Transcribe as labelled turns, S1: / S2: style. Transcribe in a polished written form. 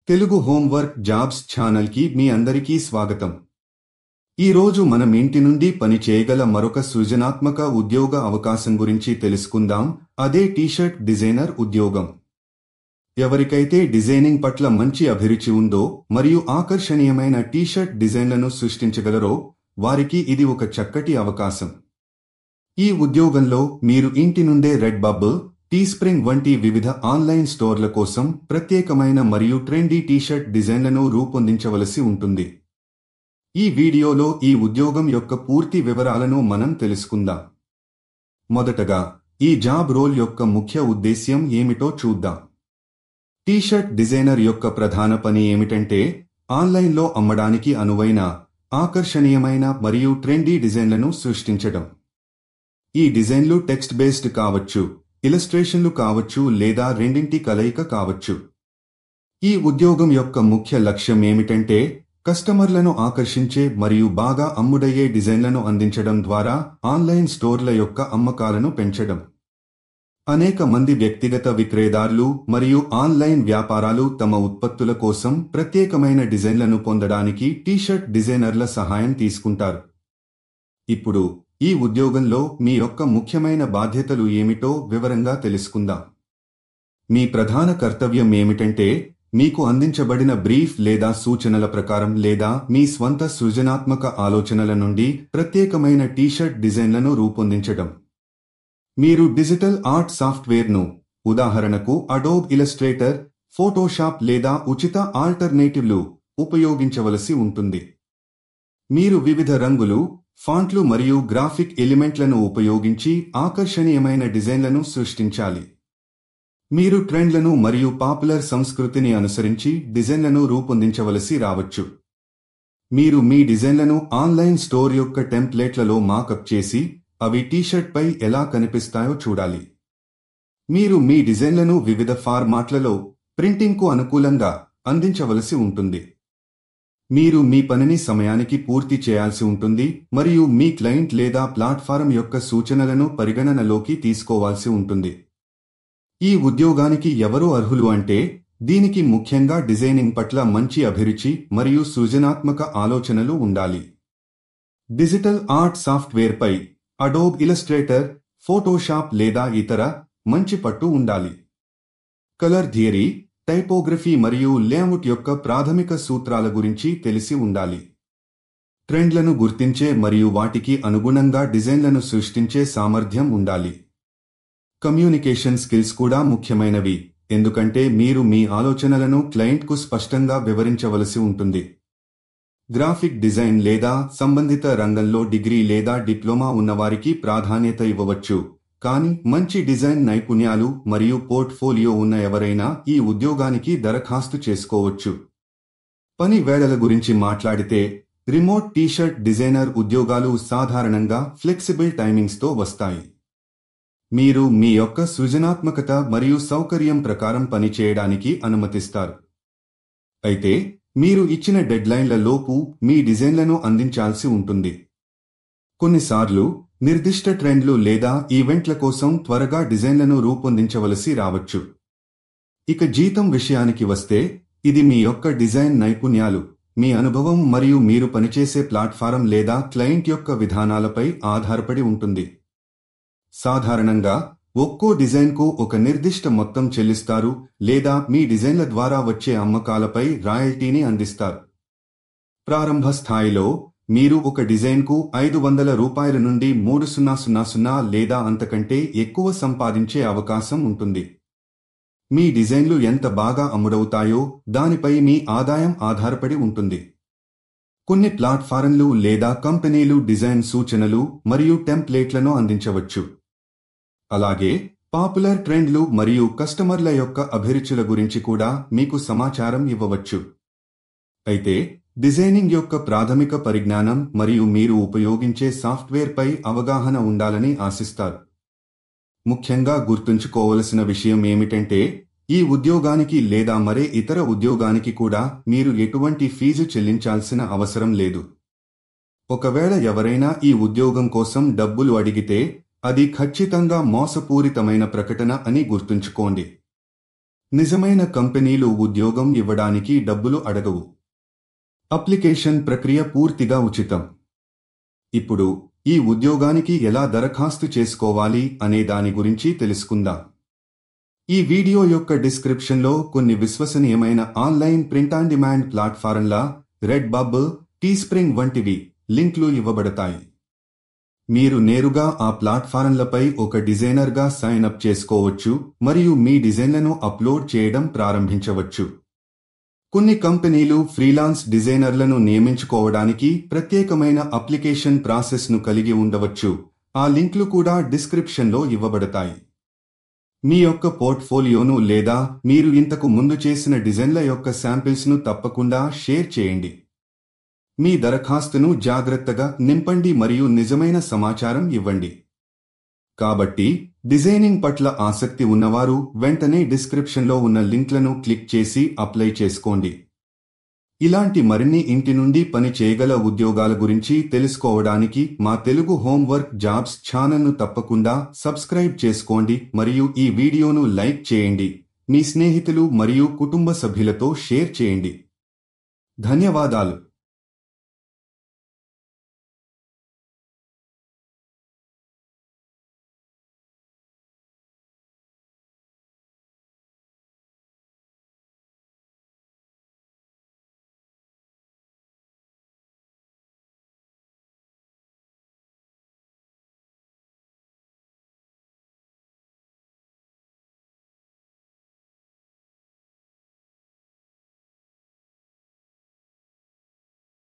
S1: Telugu homework jobs ఛానల్కి మీ అందరికీ స్వాగతం. ఈ రోజు మనం ఇంటి నుండి పని చేయగల మరొక సృజనాత్మక ఉద్యోగ అవకాశం గురించి తెలుసుకుందాం. అదే టీ-షర్ట్ డిజైనర్ ఉద్యోగం. ఎవరికైతే డిజైనింగ్ పట్ల మంచి అభిరుచి ఉందో మరియు ఆకర్షణీయమైన టీ-షర్ట్ డిజైన్లను సృష్టించగలరో వారికి ఇది ఒక చక్కటి అవకాశం. ఈ ఉద్యోగంలో మీరు ఇంటి నుండే రెడ్ బబుల్, టీస్ప్రింగ్ వంటి వివిధ ఆన్లైన్ స్టోర్ల కోసం ప్రత్యేకమైన మరియు ట్రెండీ టీ-షర్ట్ డిజైన్లను రూపొందించవలసి ఉంటుంది. ఈ వీడియోలో ఈ ఉద్యోగం యొక్క పూర్తి వివరాలను మనం తెలుసుకుందాం. మొదటగా ఈ జాబ్ రోల్ యొక్క ముఖ్య ఉద్దేశ్యం ఏమిటో చూద్దాం. టీ-షర్ట్ డిజైనర్ యొక్క ప్రధాన పని ఏమిటంటే ఆన్లైన్లో అమ్మడానికి అనువైన, ఆకర్షణీయమైన మరియు ట్రెండీ డిజైన్లను సృష్టించడం. ఈ డిజైన్లు టెక్స్ట్ బేస్డ్ కావచ్చు, ఇలస్ట్రేషన్లు కావచ్చు లేదా రెండింటి కలయిక కావచ్చు. ఈ ఉద్యోగం యొక్క ముఖ్య లక్ష్యం ఏమిటంటే కస్టమర్లను ఆకర్షించే మరియు బాగా అమ్ముడయ్యే డిజైన్లను అందించడం ద్వారా ఆన్లైన్ స్టోర్ల యొక్క అమ్మకాలను పెంచడం. అనేక మంది వ్యక్తిగత విక్రయదారులు మరియు ఆన్లైన్ వ్యాపారాలు తమ ఉత్పత్తుల కోసం ప్రత్యేకమైన డిజైన్లను పొందడానికి టీ-షర్ట్ డిజైనర్ల సహాయం తీసుకుంటారు. ఇప్పుడు ఈ ఉద్యోగంలో మీ యొక్క ముఖ్యమైన బాధ్యతలు ఏమిటో వివరంగా తెలుసుకుందాం. మీ ప్రధాన కర్తవ్యం ఏమిటంటే మీకు అందించబడిన బ్రీఫ్ లేదా సూచనల ప్రకారం లేదా మీ స్వంత సృజనాత్మక ఆలోచనల నుండి ప్రత్యేకమైన టీ-షర్ట్ డిజైన్లను రూపొందించడం. మీరు డిజిటల్ ఆర్ట్ సాఫ్ట్వేర్ను, ఉదాహరణకు అడోబ్ ఇలస్ట్రేటర్, ఫోటోషాప్ లేదా ఉచిత ఆల్టర్నేటివ్లు ఉపయోగించవలసి ఉంటుంది. మీరు వివిధ రంగులు, ఫాంట్లు మరియు గ్రాఫిక్ ఎలిమెంట్లను ఉపయోగించి ఆకర్షణీయమైన డిజైన్లను సృష్టించాలి. మీరు ట్రెండ్లను మరియు పాపులర్ సంస్కృతిని అనుసరించి డిజైన్లను రూపొందించవలసి రావచ్చు. మీరు మీ డిజైన్లను ఆన్లైన్ స్టోర్ యొక్క టెంప్లేట్లలో మాకప్ చేసి అవి టీ-షర్ట్ పై ఎలా కనిపిస్తాయో చూడాలి. మీరు మీ డిజైన్లను వివిధ ఫార్మాట్లలో ప్రింటింగ్కు అనుకూలంగా అందించవలసి ఉంటుంది. మీరు మీ పనిని సమయానికి పూర్తి చేయాల్సి ఉంటుంది మరియు మీ క్లయింట్ లేదా ప్లాట్ఫారం యొక్క సూచనలను పరిగణనలోకి తీసుకోవాల్సి ఉంటుంది. ఈ ఉద్యోగానికి ఎవరు అర్హులు అంటే దీనికి ముఖ్యంగా డిజైనింగ్ పట్ల మంచి అభిరుచి మరియు సృజనాత్మక ఆలోచనలు ఉండాలి. డిజిటల్ ఆర్ట్ సాఫ్ట్వేర్పై అడోబ్ ఇలస్ట్రేటర్, ఫోటోషాప్ లేదా ఇతర మంచి పట్టు ఉండాలి. కలర్ థియరీ, టైపోగ్రఫీ మరియు లేఅవుట్ యొక్క ప్రాథమిక సూత్రాల గురించి తెలిసి ఉండాలి. ట్రెండ్లను గుర్తించే మరియు వాటికి అనుగుణంగా డిజైన్లను సృష్టించే సామర్థ్యం ఉండాలి. కమ్యూనికేషన్ స్కిల్స్ కూడా ముఖ్యమైనవి, ఎందుకంటే మీరు మీ ఆలోచనలను క్లయింట్కు స్పష్టంగా వివరించవలసి ఉంటుంది. గ్రాఫిక్ డిజైన్ లేదా సంబంధిత రంగంలో డిగ్రీ లేదా డిప్లొమా ఉన్నవారికి ప్రాధాన్యత ఇవ్వవచ్చు, కానీ మంచి డిజైన్ నైపుణ్యాలు మరియు పోర్ట్ఫోలియో ఉన్న ఎవరైనా ఈ ఉద్యోగానికి దరఖాస్తు చేసుకోవచ్చు. పని వేళల గురించి మాట్లాడితే రిమోట్ టీ-షర్ట్ డిజైనర్ ఉద్యోగాలు సాధారణంగా ఫ్లెక్సిబుల్ టైమింగ్స్తో వస్తాయి. మీరు మీ యొక్క సృజనాత్మకత మరియు సౌకర్యం ప్రకారం పని చేయడానికి అనుమతిస్తారు. అయితే మీరు ఇచ్చిన డెడ్లైన్ల లోపు మీ డిజైన్లను అందించాల్సి ఉంటుంది. కొన్నిసార్లు నిర్దిష్ట ట్రెండ్లు లేదా ఈవెంట్ల కోసం త్వరగా డిజైన్లను రూపొందించవలసి రావచ్చు. ఇక జీతం విషయానికి వస్తే ఇది మీ యొక్క డిజైన్ నైపుణ్యాలు, మీ అనుభవం మరియు మీరు పనిచేసే ప్లాట్ఫారం లేదా క్లయింట్ యొక్క విధానాలపై ఆధారపడి ఉంటుంది. సాధారణంగా ఒక్కో డిజైన్కు ఒక నిర్దిష్ట మొత్తం చెల్లిస్తారు లేదా మీ డిజైన్ల ద్వారా వచ్చే అమ్మకాలపై రాయల్టీని అందిస్తారు. ప్రారంభ స్థాయిలో మీరు ఒక డిజైన్కు $500 నుండి $3,000 లేదా అంతకంటే ఎక్కువ సంపాదించే అవకాశం ఉంటుంది. మీ డిజైన్లు ఎంత బాగా అమ్ముడవుతాయో దానిపై మీ ఆదాయం ఆధారపడి ఉంటుంది. కొన్ని ప్లాట్ఫారంలు లేదా కంపెనీలు డిజైన్ సూచనలు మరియు టెంప్లేట్లను అందించవచ్చు. అలాగే పాపులర్ ట్రెండ్లు మరియు కస్టమర్ల యొక్క అభిరుచుల గురించి కూడా మీకు సమాచారం ఇవ్వవచ్చు. అయితే డిజైనింగ్ యొక్క ప్రాథమిక పరిజ్ఞానం మరియు మీరు ఉపయోగించే సాఫ్ట్వేర్పై అవగాహన ఉండాలని ఆశిస్తారు. ముఖ్యంగా గుర్తుంచుకోవలసిన విషయం ఏమిటంటే ఈ ఉద్యోగానికి లేదా మరే ఇతర ఉద్యోగానికి కూడా మీరు ఎటువంటి ఫీజు చెల్లించాల్సిన అవసరం లేదు. ఒకవేళ ఎవరైనా ఈ ఉద్యోగం కోసం డబ్బులు అడిగితే అది ఖచ్చితంగా మోసపూరితమైన ప్రకటన అని గుర్తుంచుకోండి. నిజమైన కంపెనీలు ఉద్యోగం ఇవ్వడానికి డబ్బులు అడగవు. అప్లికేషన్ ప్రక్రియ పూర్తిగా ఉచితం. ఇప్పుడు ఈ ఉద్యోగానికి ఎలా దరఖాస్తు చేసుకోవాలి అనే దాని గురించి తెలుసుకుందాం. ఈ వీడియో యొక్క డిస్క్రిప్షన్లో కొన్ని విశ్వసనీయమైన ఆన్లైన్ ప్రింట్ ఆన్ డిమాండ్ ప్లాట్ఫారంల రెడ్బబ్, టీస్ప్రింగ్ వంటివి లింక్లు ఇవ్వబడతాయి. మీరు నేరుగా ఆ ప్లాట్ఫారంలపై ఒక డిజైనర్గా సైన్ అప్ చేసుకోవచ్చు మరియు మీ డిజైన్లను అప్లోడ్ చేయడం ప్రారంభించవచ్చు. కొన్ని కంపెనీలు ఫ్రీలాన్స్ డిజైనర్లను నియమించుకోవడానికి ప్రత్యేకమైన అప్లికేషన్ ప్రాసెస్ను కలిగి ఉండవచ్చు. ఆ లింక్లు కూడా డిస్క్రిప్షన్లో ఇవ్వబడతాయి. మీ యొక్క పోర్ట్ఫోలియోను లేదా మీరు ఇంతకు ముందు చేసిన డిజైన్ల యొక్క శాంపిల్స్ను తప్పకుండా షేర్ చేయండి. మీ దరఖాస్తును జాగ్రత్తగా నింపండి మరియు నిజమైన సమాచారం ఇవ్వండి. కాబట్టి డిజైనింగ్ పట్ల ఆసక్తి ఉన్నవారు వెంటనే డిస్క్రిప్షన్లో ఉన్న లింక్లను క్లిక్ చేసి అప్లై చేసుకోండి. ఇలాంటి మరిన్ని ఇంటి నుండి పని చేయగల ఉద్యోగాల గురించి తెలుసుకోవడానికి మా తెలుగు హోంవర్క్ జాబ్స్ ఛానల్ను తప్పకుండా సబ్స్క్రైబ్ చేసుకోండి మరియు ఈ వీడియోను లైక్ చేయండి. మీ స్నేహితులు మరియు కుటుంబ సభ్యులతో షేర్ చేయండి. ధన్యవాదాలు.